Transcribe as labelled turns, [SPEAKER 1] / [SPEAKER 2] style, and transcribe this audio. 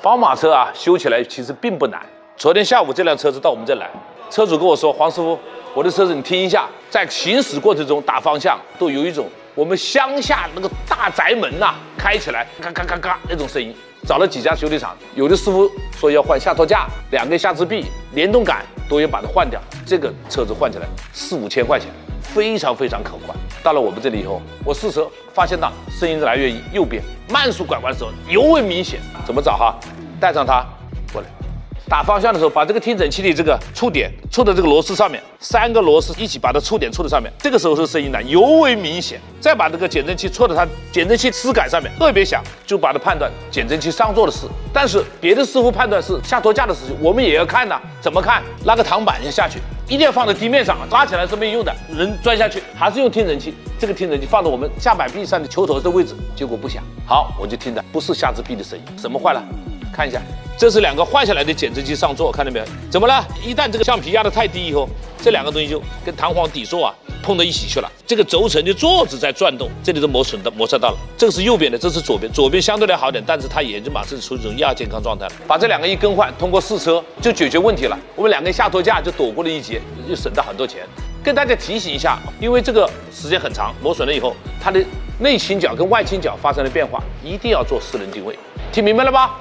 [SPEAKER 1] 宝马车啊，修起来其实并不难。昨天下午这辆车子到我们这来，车主跟我说：“黄师傅，我的车子你听一下，在行驶过程中打方向都有一种我们乡下那个大宅门呐、开起来嘎嘎嘎嘎那种声音。”找了几家修理厂，有的师傅说要换下托架、2根下支臂、联动杆都要把它换掉。这个车子换起来4、5千块钱，非常非常可观。到了我们这里以后，我试车发现到声音来源于右边，慢速拐弯的时候尤为明显。怎么找哈？带上它过来。打方向的时候，把这个听诊器的这个触点触到这个螺丝上面，3个螺丝一起把它触点触到上面，这个时候是声音呢尤为明显。再把这个减震器戳到它减震器丝杆上面，特别响，就把它判断减震器上座的事。但是别的师傅判断是下托架的事情，我们也要看呐。怎么看？拉个挡板下去，一定要放在地面上，拉起来是没有用的，人钻下去，还是用听诊器。这个听诊器放到我们下摆臂上的球头的位置，结果不响。好，我就听的不是下支臂的声音，什么坏了？看一下，这是2个换下来的减震器上座，看到没有？怎么了？一旦这个橡皮压得太低以后，这2个东西就跟弹簧底座啊碰到一起去了。这个轴承的座子在转动，这里都摩擦到了。这个是右边的，这是左边，左边相对来好点，但是它也就马上处于一种亚健康状态了。把这2个一更换，通过试车就解决问题了。我们2根下托架就躲过了一劫，又省到很多钱。跟大家提醒一下，因为这个时间很长，磨损了以后，它的内倾角跟外倾角发生了变化，一定要做4轮定位。听明白了吧？